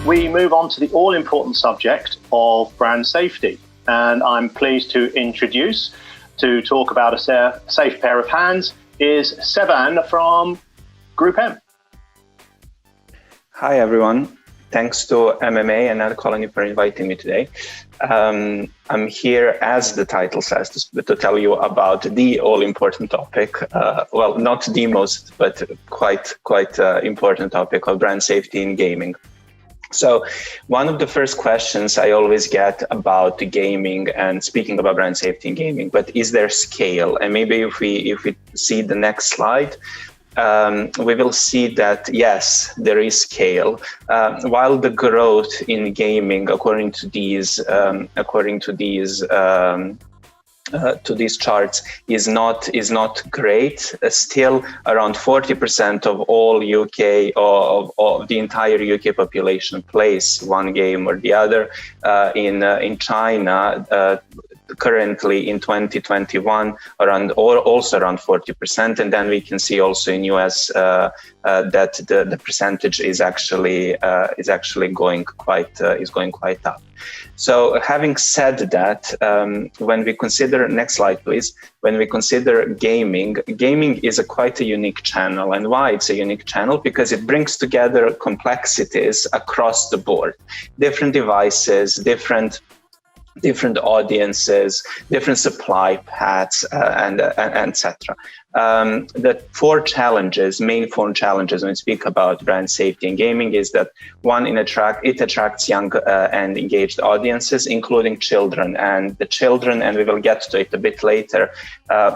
we move on to the all-important subject of brand safety. And I'm pleased to introduce, to talk about a safe pair of hands, is Stevan from GroupM. Hi, everyone. Thanks to MMA and AdColony for inviting me today. I'm here, as the title says, to tell you about the all-important topic. Well, not the most, but quite important topic of brand safety in gaming. So one of the first questions I always get about gaming and speaking about brand safety in gaming, but is there scale? And maybe if we see the next slide, we will see that yes, there is scale. While the growth in gaming, according to these charts, is not great. Still, around 40% of all UK of the entire UK population plays one game or the other. In China, currently in 2021, also around 40%, and then we can see also in US that the percentage is actually going quite up. So having said that, when we consider, next slide please, when we consider gaming is quite a unique channel. And why it's a unique channel? Because it brings together complexities across the board, different devices, different audiences, different supply paths, and etc. The main four challenges when we speak about brand safety in gaming is that one, it attracts young and engaged audiences, including children. And the children, and we will get to it a bit later,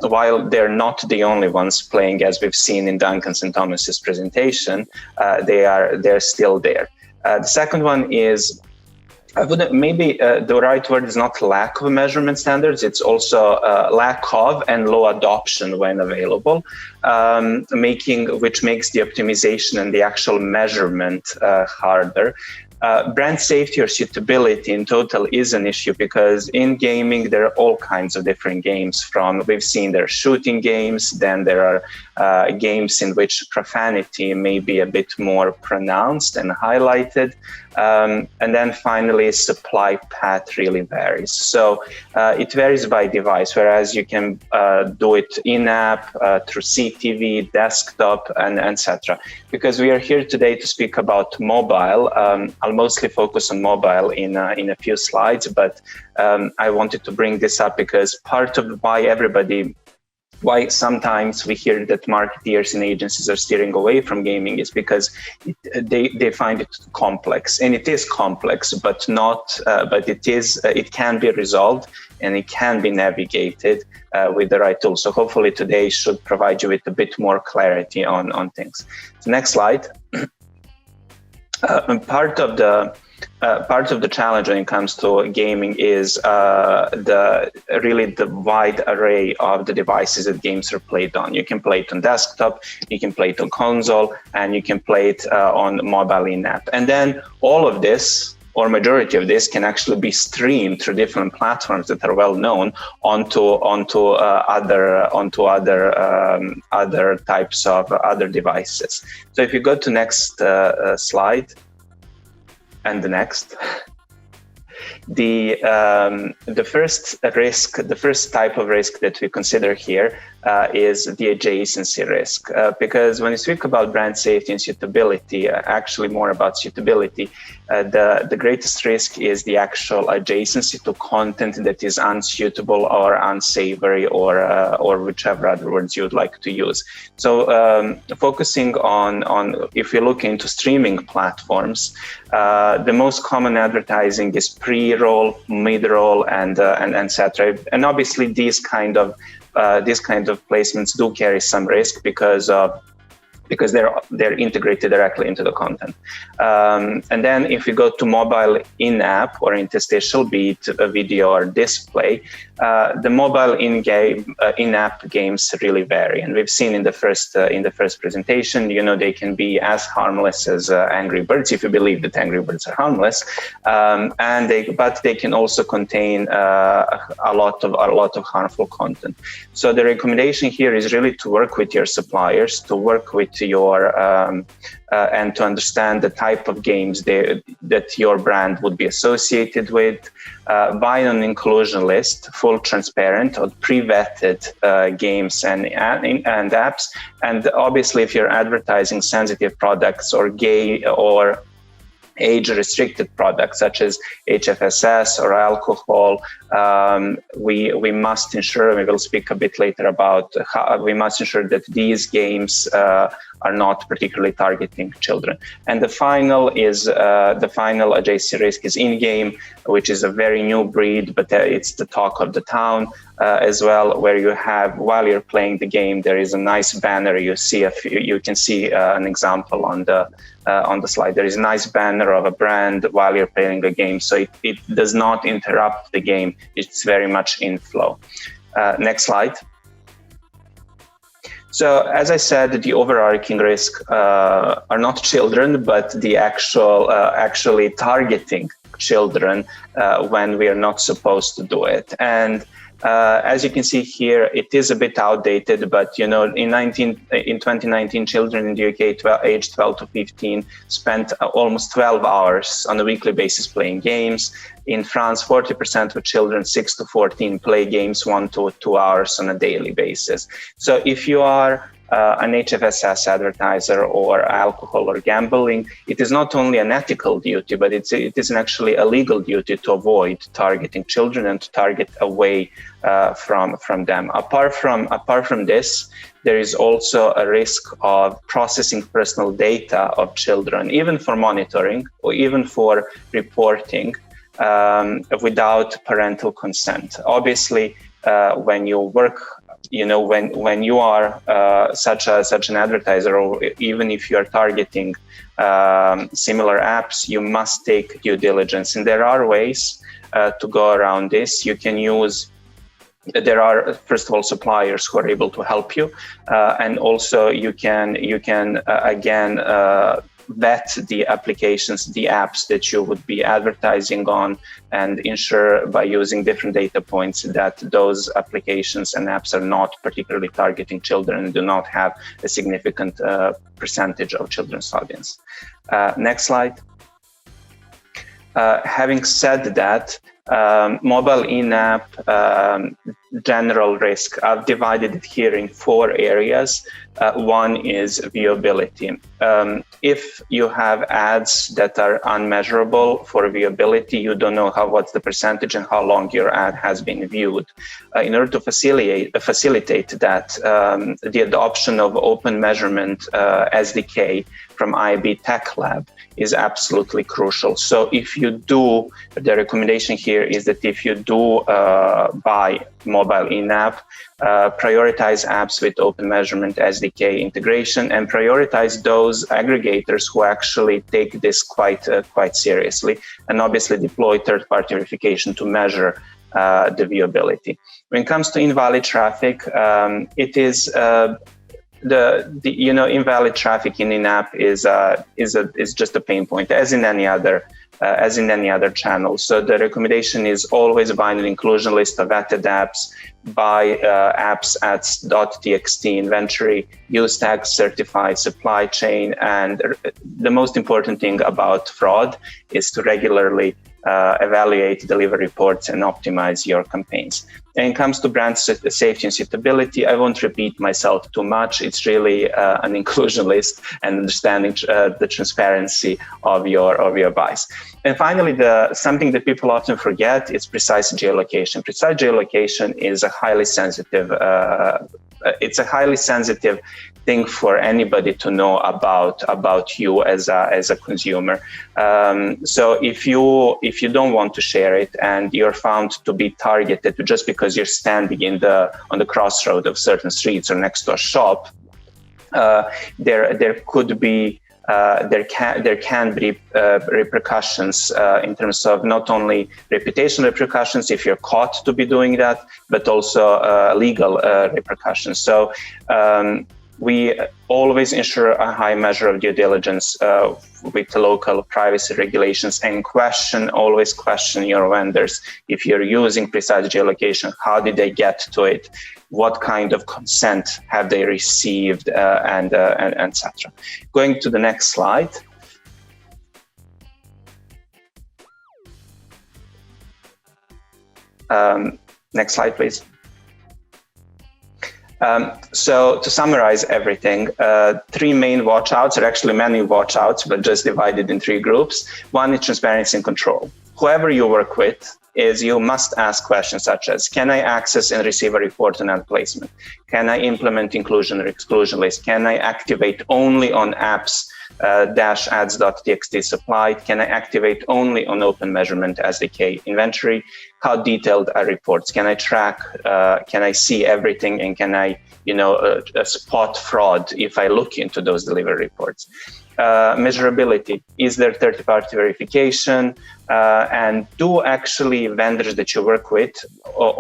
while they're not the only ones playing, as we've seen in Duncan's and Thomas's presentation, they're still there. The second one is, the right word is not lack of measurement standards, it's also lack of and low adoption when available, which makes the optimization and the actual measurement harder. Brand safety or suitability in total is an issue because in gaming there are all kinds of different games. We've seen there are shooting games, then there are games in which profanity may be a bit more pronounced and highlighted. And then finally, supply path really varies. So it varies by device, whereas you can do it in-app, through CTV, desktop, and etc. Because we are here today to speak about mobile. I'll mostly focus on mobile in a few slides, but I wanted to bring this up because part of why sometimes we hear that marketeers and agencies are steering away from gaming is because they find it complex, and it is complex, but it can be resolved and it can be navigated with the right tools. So hopefully today should provide you with a bit more clarity on things. So next slide. Part of the challenge when it comes to gaming is the wide array of the devices that games are played on. You can play it on desktop, you can play it on console, and you can play it on mobile in-app. And then all of this, or majority of this, can actually be streamed through different platforms that are well known onto other types of other devices. So if you go to next slide. And the next, the first type of risk that we consider here is the adjacency risk, because when you speak about brand safety and suitability, actually more about suitability, the greatest risk is the actual adjacency to content that is unsuitable or unsavory or whichever other words you would like to use. So focusing on if you look into streaming platforms, the most common advertising is pre-roll, mid-roll, and etc. And obviously these kind of placements do carry some risk because they're integrated directly into the content. And then if you go to mobile in-app or interstitial, be it a video or display, the mobile in-app games really vary. And we've seen in the first presentation, they can be as harmless as Angry Birds, if you believe that Angry Birds are harmless, but they can also contain a lot of harmful content. So the recommendation here is really to work with your suppliers, to work with your and to understand the type of games that your brand would be associated with. Buy an inclusion list, full transparent or pre-vetted games and apps. And obviously, if you're advertising sensitive products or gay or age-restricted products such as HFSS or alcohol, we must ensure, we will speak a bit later about how we must ensure that these games are not particularly targeting children. And the final adjacent risk is in-game, which is a very new breed, but it's the talk of the town as well, where you have, while you're playing the game, there is a nice banner. You can see an example on the slide. There is a nice banner of a brand while you're playing the game, so it does not interrupt the game. It's very much in flow. Next slide. So, as I said, the overarching risk are not children, but the actually targeting children when we are not supposed to do it. And as you can see here, it is a bit outdated, but in 2019, children in the UK aged 12 to 15 spent almost 12 hours on a weekly basis playing games. In France, 40% of children 6 to 14 play games 1 to 2 hours on a daily basis. So if you are an HFSS advertiser or alcohol or gambling, it is not only an ethical duty, but it is actually a legal duty to avoid targeting children and to target away from them. Apart from this, there is also a risk of processing personal data of children, even for monitoring or even for reporting, without parental consent. Obviously, when you work, when you are such an advertiser, or even if you are targeting similar apps, you must take due diligence. And there are ways to go around this. You can use. There are, first of all, suppliers who are able to help you, and also you can again vet the applications, the apps that you would be advertising on, and ensure by using different data points that those applications and apps are not particularly targeting children and do not have a significant percentage of children's audience. Next slide. Having said that, mobile in-app general risk, I've divided it here in 4 areas. One is viewability. If you have ads that are unmeasurable for viewability, you don't know what's the percentage and how long your ad has been viewed. In order to facilitate that, the adoption of open measurement SDK from IB Tech Lab is absolutely crucial. So if you do, the recommendation here is that if you do buy mobile in-app, prioritize apps with open measurement SDK integration, and prioritize those aggregators who actually take this quite seriously, and obviously deploy third-party verification to measure the viewability. When it comes to invalid traffic, it is invalid traffic in-app is just a pain point, as in any other channel. So the recommendation is always bind an inclusion list of vetted apps, buy apps at .txt inventory, use tags, certified supply chain, and the most important thing about fraud is to regularly evaluate delivery reports and optimize your campaigns. When it comes to brand safety and suitability, I won't repeat myself too much. It's really an inclusion list and understanding the transparency of your buys. And finally, something that people often forget is precise geolocation. Precise geolocation is a highly sensitive. It's a highly sensitive thing for anybody to know about you as a consumer. So if you don't want to share it and you're found to be targeted just because you're standing on the crossroad of certain streets or next to a shop, there could be there can be repercussions in terms of not only reputational repercussions if you're caught to be doing that, but also legal repercussions. So we always ensure a high measure of due diligence with local privacy regulations, and always question your vendors. If you're using precise geolocation, how did they get to it? what kind of consent have they received, and etc. Going to the next slide. Next slide, please. So to summarize everything, 3 main watchouts, or actually many watchouts, but just divided in 3 groups. One is transparency and control. Whoever you work with, you must ask questions such as, can I access and receive a report on ad placement? Can I implement inclusion or exclusion list? Can I activate only on apps -ads.txt supplied? Can I activate only on open measurement SDK inventory? How detailed are reports? Can I track? Can I see everything? And can I, spot fraud if I look into those delivery reports? Measurability. Is there third-party verification? And do actually vendors that you work with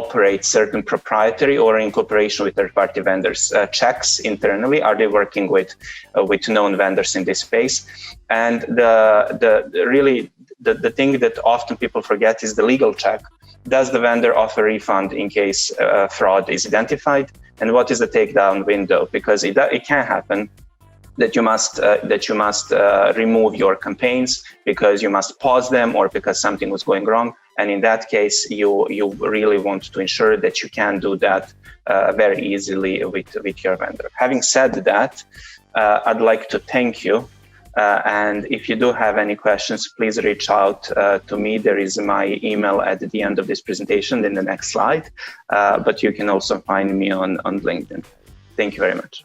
operate certain proprietary or in cooperation with third-party vendors checks internally? Are they working with known vendors in this space? And the thing that often people forget is the legal check. Does the vendor offer refund in case fraud is identified? And what is the takedown window? Because it can happen that you must remove your campaigns because you must pause them or because something was going wrong. And in that case, you really want to ensure that you can do that very easily with your vendor. Having said that, I'd like to thank you. And if you do have any questions, please reach out to me. There is my email at the end of this presentation in the next slide, but you can also find me on LinkedIn. Thank you very much.